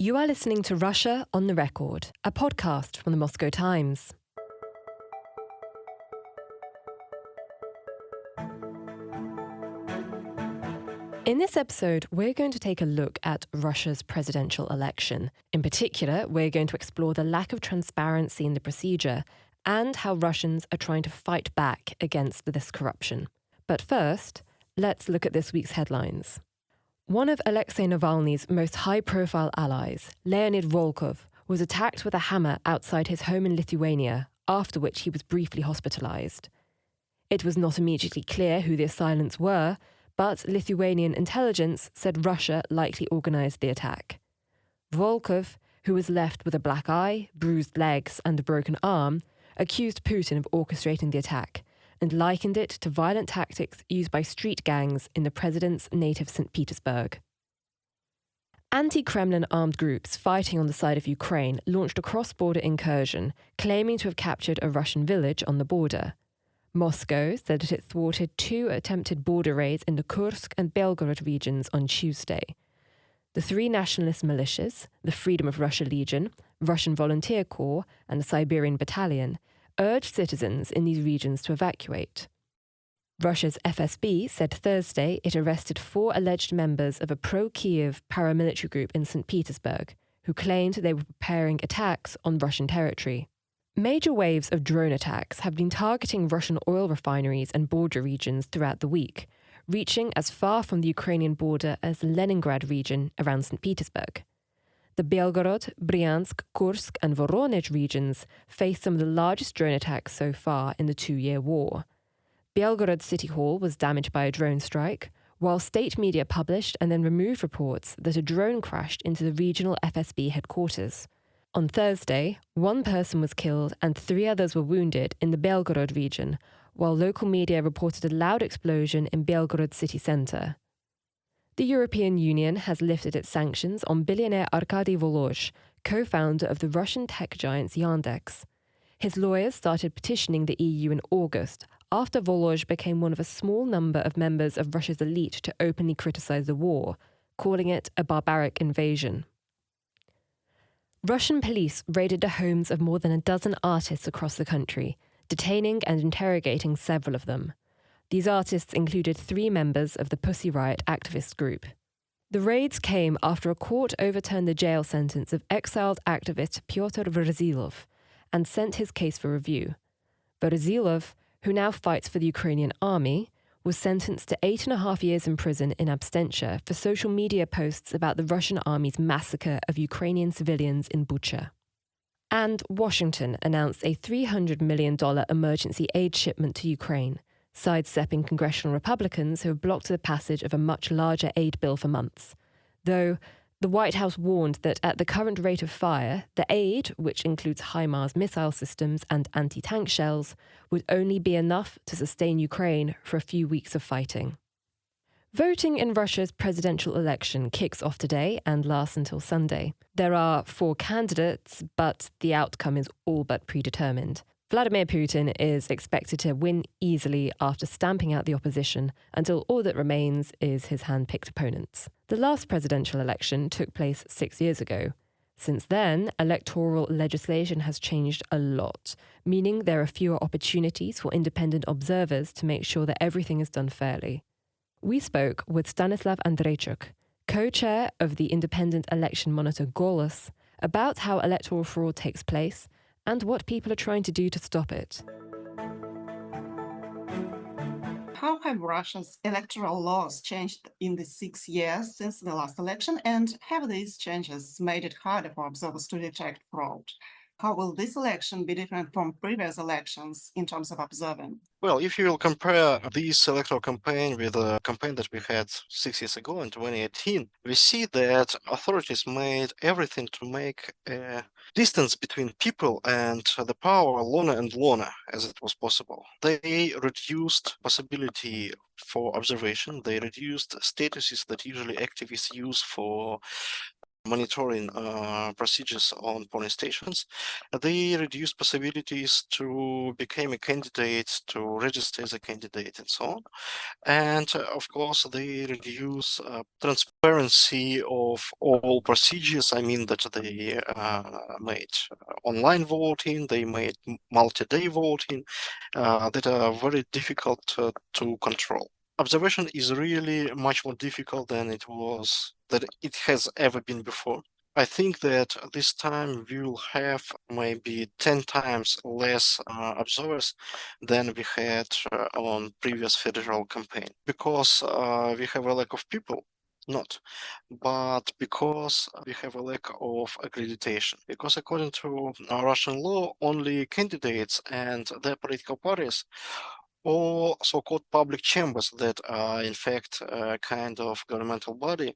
You are listening to Russia on the Record, a podcast from the Moscow Times. In this episode, we're going to take a look at Russia's presidential election. In particular, we're going to explore the lack of transparency in the procedure and how Russians are trying to fight back against this corruption. But first, let's look at this week's headlines. One of Alexei Navalny's most high-profile allies, Leonid Volkov, was attacked with a hammer outside his home in Lithuania, after which he was briefly hospitalized. It was not immediately clear who the assailants were, but Lithuanian intelligence said Russia likely organized the attack. Volkov, who was left with a black eye, bruised legs, and a broken arm, accused Putin of orchestrating the attack and likened it to violent tactics used by street gangs in the president's native St. Petersburg. Anti-Kremlin armed groups fighting on the side of Ukraine launched a cross-border incursion, claiming to have captured a Russian village on the border. Moscow said that it thwarted 2 attempted border raids in the Kursk and Belgorod regions on Tuesday. The 3 nationalist militias, the Freedom of Russia Legion, Russian Volunteer Corps, and the Siberian Battalion, urged citizens in these regions to evacuate. Russia's FSB said Thursday it arrested 4 alleged members of a pro-Kiev paramilitary group in St. Petersburg, who claimed they were preparing attacks on Russian territory. Major waves of drone attacks have been targeting Russian oil refineries and border regions throughout the week, reaching as far from the Ukrainian border as the Leningrad region around St. Petersburg. The Belgorod, Bryansk, Kursk and Voronezh regions faced some of the largest drone attacks so far in the 2-year war. Belgorod City Hall was damaged by a drone strike, while state media published and then removed reports that a drone crashed into the regional FSB headquarters. On Thursday, 1 person was killed and 3 others were wounded in the Belgorod region, while local media reported a loud explosion in Belgorod city centre. The European Union has lifted its sanctions on billionaire Arkady Volozh, co-founder of the Russian tech giants Yandex. His lawyers started petitioning the EU in August, after Volozh became one of a small number of members of Russia's elite to openly criticize the war, calling it a barbaric invasion. Russian police raided the homes of more than a dozen artists across the country, detaining and interrogating several of them. These artists included 3 members of the Pussy Riot activist group. The raids came after a court overturned the jail sentence of exiled activist Pyotr Verzilov and sent his case for review. Verzilov, who now fights for the Ukrainian army, was sentenced to 8.5 years in prison in absentia for social media posts about the Russian army's massacre of Ukrainian civilians in Bucha. And Washington announced a $300 million emergency aid shipment to Ukraine, sidestepping congressional Republicans who have blocked the passage of a much larger aid bill for months. Though the White House warned that at the current rate of fire, the aid, which includes HIMARS missile systems and anti-tank shells, would only be enough to sustain Ukraine for a few weeks of fighting. Voting in Russia's presidential election kicks off today and lasts until Sunday. There are 4 candidates, but the outcome is all but predetermined. Vladimir Putin is expected to win easily after stamping out the opposition until all that remains is his hand-picked opponents. The last presidential election took place 6 years ago. Since then, electoral legislation has changed a lot, meaning there are fewer opportunities for independent observers to make sure that everything is done fairly. We spoke with Stanislav Andreychuk, co-chair of the independent election monitor Golos, about how electoral fraud takes place and what people are trying to do to stop it. How have Russia's electoral laws changed in the 6 years since the last election, and have these changes made it harder for observers to detect fraud? How will this election be different from previous elections in terms of observing? Well, if you will compare this electoral campaign with a campaign that we had 6 years ago in 2018, we see that authorities made everything to make a distance between people and the power lower and lower as it was possible. They reduced possibility for observation. They reduced statuses that usually activists use for monitoring procedures on polling stations. They reduce possibilities to become a candidate, to register as a candidate, and so on. And of course, they reduce transparency of all procedures. I mean that they made online voting, they made multi-day voting that are very difficult to control. Observation is really much more difficult than it has ever been before. I think that this time we will have maybe 10 times less observers than we had on previous federal campaign, because we have a lack of people, not, but because we have a lack of accreditation. Because according to Russian law, only candidates and their political parties or so-called public chambers that are in fact a kind of governmental body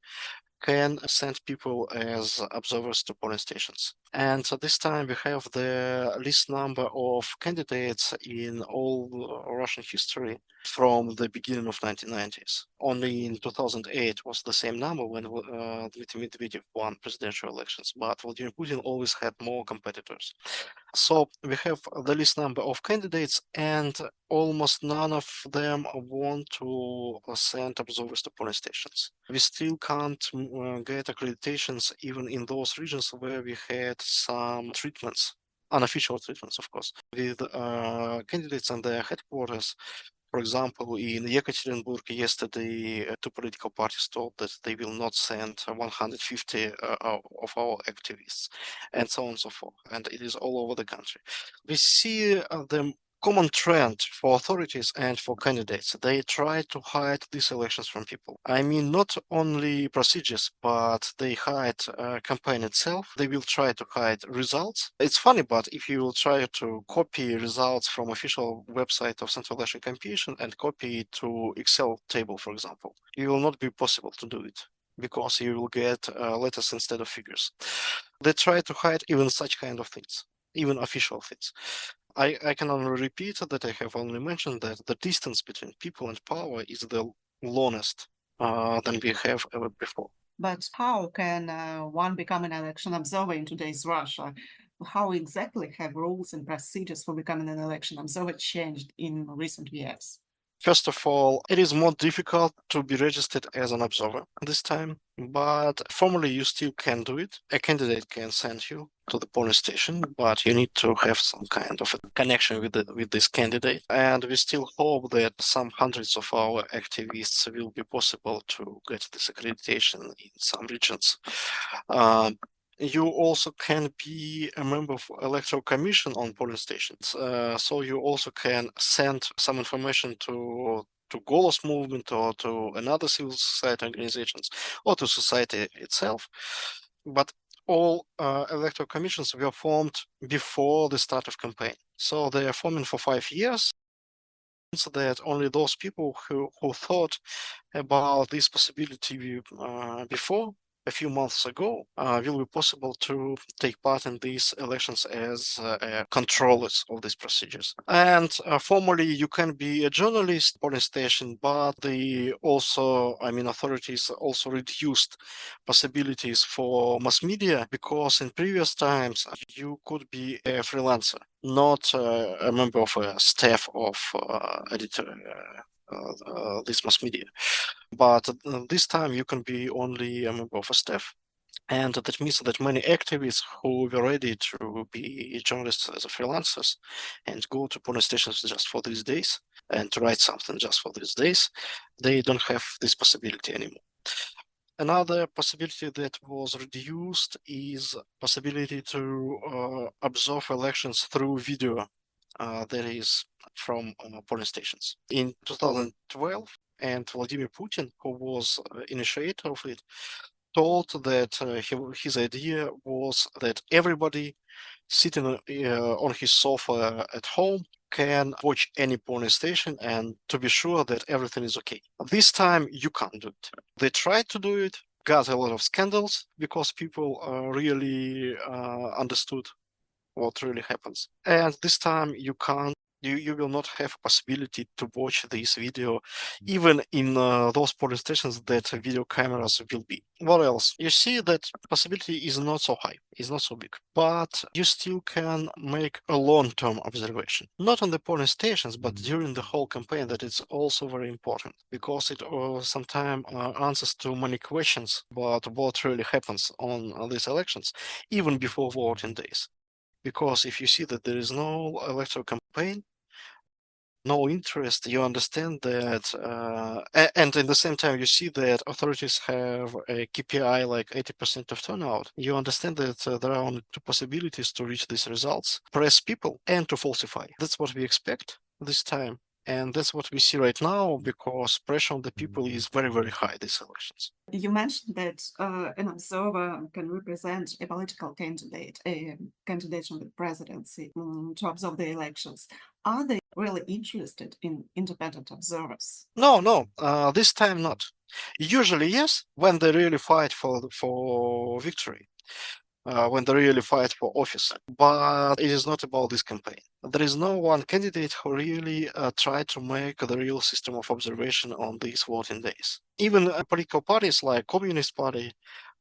can send people as observers to polling stations. And this time we have the least number of candidates in all Russian history from the beginning of 1990s. Only in 2008 was the same number when Dmitry Medvedev won presidential elections, but Vladimir Putin always had more competitors. So we have the least number of candidates, and almost none of them want to send observers to polling stations. We still can't get accreditations even in those regions where we had some treatments, unofficial treatments, of course, with candidates and their headquarters. For example, in Yekaterinburg yesterday, two political parties told that they will not send 150 of our activists, and so on and so forth. And it is all over the country. We see the common trend for authorities and for candidates. They try to hide these elections from people. I mean, not only procedures, but they hide campaign itself. They will try to hide results. It's funny, but if you will try to copy results from official website of Central Election Commission and copy it to Excel table, for example, it will not be possible to do it, because you will get letters instead of figures. They try to hide even such kind of things, even official things. I can only repeat that I have only mentioned that the distance between people and power is the longest than we have ever before. But how can one become an election observer in today's Russia? How exactly have rules and procedures for becoming an election observer changed in recent years? First of all, it is more difficult to be registered as an observer this time, but formally you still can do it. A candidate can send you to the polling station, but you need to have some kind of a connection with this candidate. And we still hope that some hundreds of our activists will be possible to get this accreditation in some regions. You also can be a member of Electoral Commission on polling stations. So you also can send some information to Golos movement or to another civil society organizations or to society itself. But all electoral commissions were formed before the start of campaign. So they are forming for 5 years. So that only those people who thought about this possibility before, a few months ago, will be possible to take part in these elections as controllers of these procedures. And formally, you can be a journalist, polling station, but they also, authorities also reduced possibilities for mass media, because in previous times you could be a freelancer, not a member of a staff of editor. This mass media, but this time you can be only a member of a staff, and that means that many activists who were ready to be journalists as a freelancers and go to polling stations just for these days and to write something just for these days, they don't have this possibility anymore. Another possibility that was reduced is possibility to observe elections through video. That is from polling stations. In 2012, and Vladimir Putin, who was initiator of it, told that his idea was that everybody sitting on his sofa at home can watch any polling station and to be sure that everything is okay. This time you can't do it. They tried to do it, got a lot of scandals because people really understood what really happens. And this time you can't You will not have a possibility to watch this video even in those polling stations that video cameras will be. What else? You see that possibility is not so high, is not so big, but you still can make a long-term observation. Not on the polling stations, but during the whole campaign. That is also very important because it sometimes answers to many questions about what really happens on these elections, even before voting days. Because if you see that there is no electoral campaign, no interest, you understand that, and in the same time, you see that authorities have a KPI like 80% of turnout. You understand that there are only two possibilities to reach these results: press people and to falsify. That's what we expect this time. And that's what we see right now because pressure on the people is very, very high these elections. You mentioned that an observer can represent a political candidate, a candidate on the presidency, to observe the elections. Are they really interested in independent observers? No, this time not. Usually, yes, when they really fight for victory. When they really fight for office. But it is not about this campaign. There is no one candidate who really tried to make the real system of observation on these voting days. Even political parties like Communist Party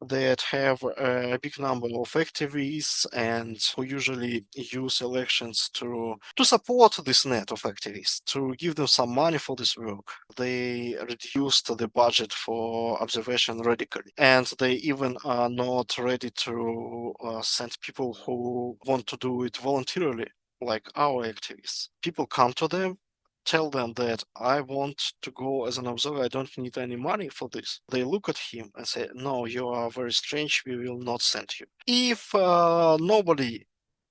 that have a big number of activists and who usually use elections to support this net of activists, to give them some money for this work. They reduced the budget for observation radically, and they even are not ready to send people who want to do it voluntarily, like our activists. People come to them, tell them that I want to go as an observer, I don't need any money for this. They look at him and say, no, you are very strange, we will not send you. If nobody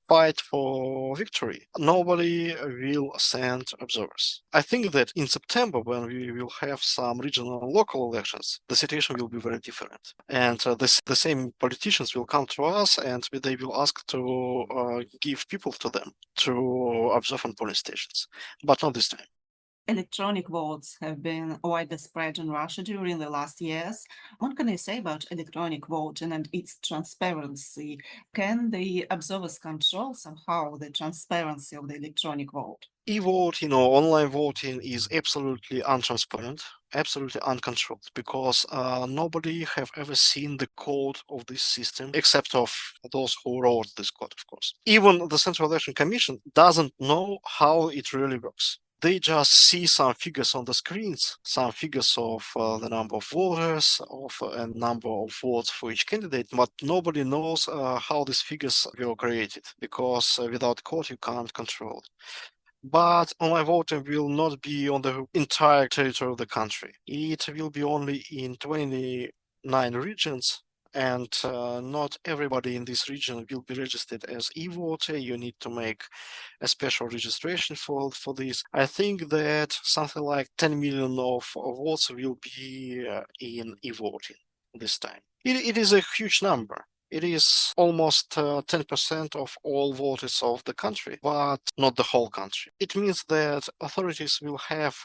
fight for victory, nobody will send observers. I think that in September, when we will have some regional and local elections, the situation will be very different. And the same politicians will come to us and they will ask to give people to them to observe on polling stations, but not this time. Electronic votes have been widely spread in Russia during the last years. What can you say about electronic voting and its transparency? Can the observers control somehow the transparency of the electronic vote? E-voting or online voting is absolutely untransparent, absolutely uncontrolled, because nobody have ever seen the code of this system except of those who wrote this code, of course. Even the Central Election Commission doesn't know how it really works. They just see some figures on the screens, some figures of the number of voters, of a number of votes for each candidate, but nobody knows how these figures were created, because without code you can't control it. But online voting will not be on the entire territory of the country. It will be only in 29 regions, and not everybody in this region will be registered as e-voter. You need to make a special registration for this. I think that something like 10 million of votes will be in e-voting this time. It is a huge number. It is almost 10% of all voters of the country, but not the whole country. It means that authorities will have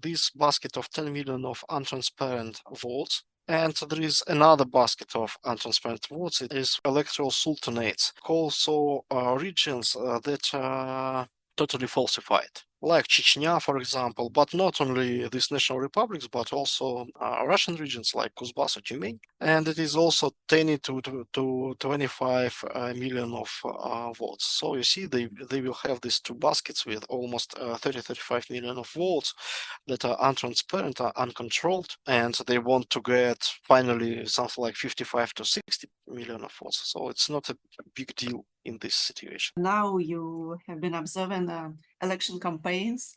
this basket of 10 million of untransparent votes. And there is another basket of untransparent votes. It is electoral sultanates, also regions that are totally falsified, like Chechnya, for example, but not only these national republics, but also Russian regions like Kuzbas or Tyumen. And it is also 10 to 25 million of votes. So you see, they will have these two baskets with almost 35 million of votes that are untransparent, are uncontrolled, and they want to get finally something like 55 to 60 million of votes. So it's not a big deal in this situation. Now you have been observing election campaigns.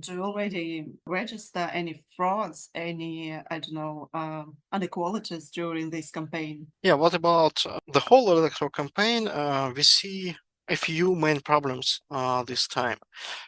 Do you already register any frauds, any, I don't know, inequalities during this campaign? Yeah, what about the whole electoral campaign? We see a few main problems this time.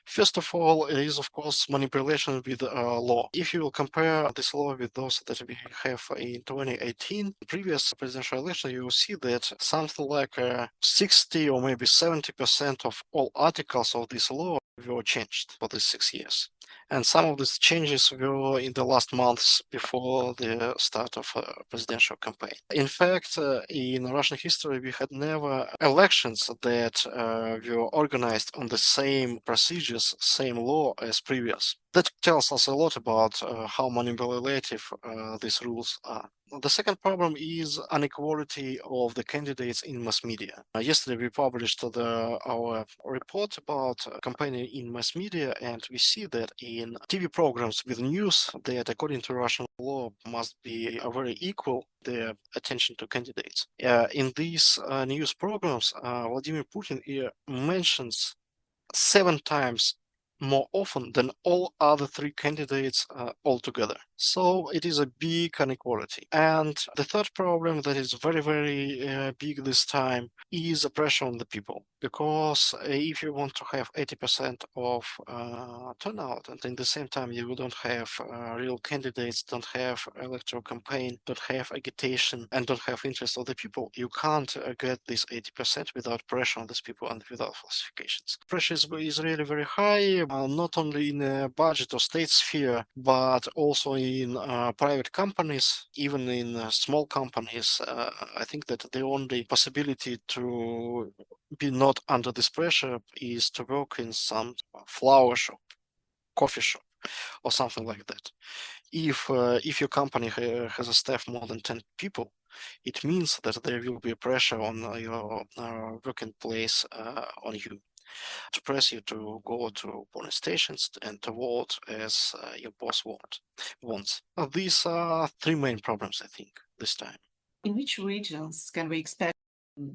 First of all, it is, of course, manipulation with law. If you will compare this law with those that we have in 2018, previous presidential election, you will see that something like 60 or maybe 70% of all articles of this law were changed for these 6 years. And some of these changes were in the last months before the start of a presidential campaign. In fact, in Russian history, we had never elections that were organized on the same procedures, same law as previous. That tells us a lot about how manipulative these rules are. The second problem is inequality of the candidates in mass media. Yesterday we published our report about campaigning in mass media, and we see that in TV programs with news that, according to Russian law, must be very equal their attention to candidates. In these news programs, Vladimir Putin mentions 7 times more often than all other 3 candidates altogether. So it is a big inequality. And the third problem that is very, very big this time is the pressure on the people. Because if you want to have 80% of turnout, and in the same time you don't have real candidates, don't have electoral campaign, don't have agitation, and don't have interest of the people, you can't get this 80% without pressure on these people and without falsifications. Pressure is really very high, not only in a budget or state sphere, but also in private companies, even in small companies. I think that the only possibility to be not under this pressure is to work in some flower shop, coffee shop, or something like that. If your company has a staff more than 10 people, it means that there will be pressure on your working place on you, to press you to go to polling stations and to vote as your boss wants. These are 3 main problems, I think, this time. In which regions can we expect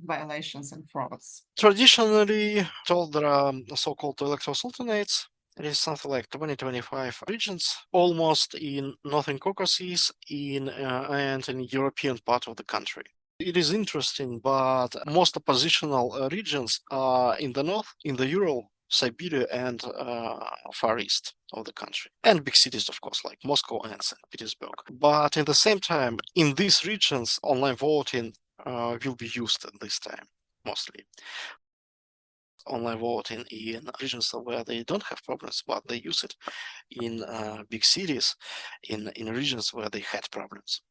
violations and frauds? Traditionally told, there are so-called electoral sultanates. It is something like 20-25 regions, almost in Northern Caucasus, and in European part of the country. It is interesting, but most oppositional regions are in the north, in the Ural, Siberia, and Far East of the country, and big cities, of course, like Moscow and St. Petersburg. But at the same time, in these regions, online voting will be used at this time, mostly. Online voting in regions where they don't have problems, but they use it in big cities, in regions where they had problems.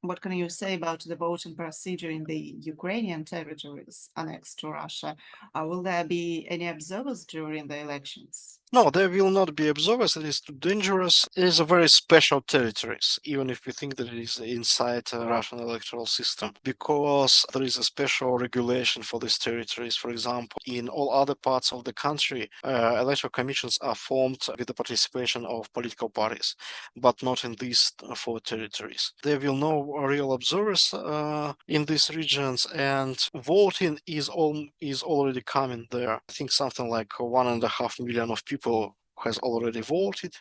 What can you say about the voting procedure in the Ukrainian territories annexed to Russia? Will there be any observers during the elections? No, there will not be observers. It is too dangerous. It is a very special territories, even if we think that it is inside a Russian electoral system, because there is a special regulation for these territories. For example, in all other parts of the country, electoral commissions are formed with the participation of political parties, but not in these 4 territories. There will no real observers in these regions, and voting is already coming there. I think something like 1.5 million of people has already voted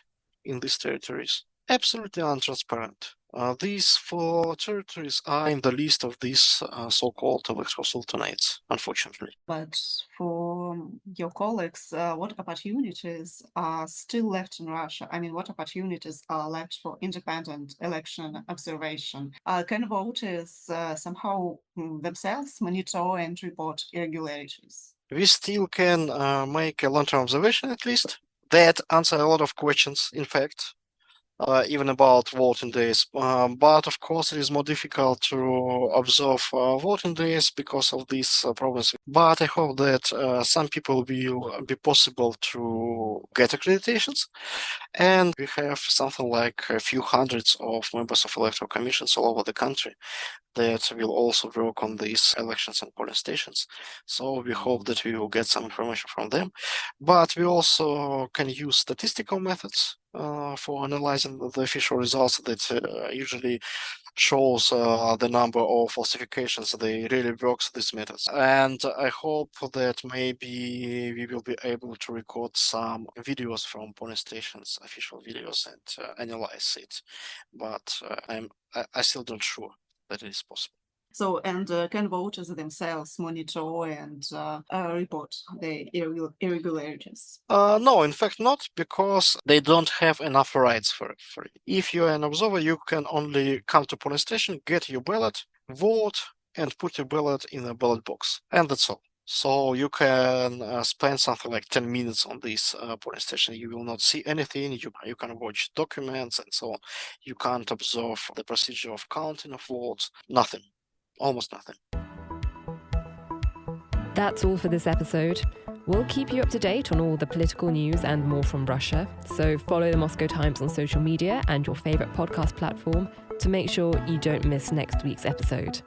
in these territories. Absolutely untransparent. These 4 territories are in the list of these so-called electoral sultanates, unfortunately. But for your colleagues, what opportunities are still left in Russia? I mean, what opportunities are left for independent election observation? Can voters somehow themselves monitor and report irregularities? We still can make a long-term observation, at least. That answer a lot of questions, in fact, even about voting days. But of course, it is more difficult to observe voting days because of these problems. But I hope that some people will be possible to get accreditations. And we have something like a few hundreds of members of electoral commissions all over the country that will also work on these elections and polling stations. So we hope that we will get some information from them. But we also can use statistical methods for analyzing the official results that usually shows the number of falsifications. They really works these methods. And I hope that maybe we will be able to record some videos from polling stations, official videos, and analyze it. But I still don't sure that it is possible. So, and can voters themselves monitor and report the irregularities? No, in fact not, because they don't have enough rights for it. If you're an observer, you can only come to polling station, get your ballot, vote, and put your ballot in a ballot box, and that's all. So you can spend something like 10 minutes on this polling station. You will not see anything. You can watch documents and so on. You can't observe the procedure of counting of votes. Nothing. Almost nothing. That's all for this episode. We'll keep you up to date on all the political news and more from Russia. So follow the Moscow Times on social media and your favourite podcast platform to make sure you don't miss next week's episode.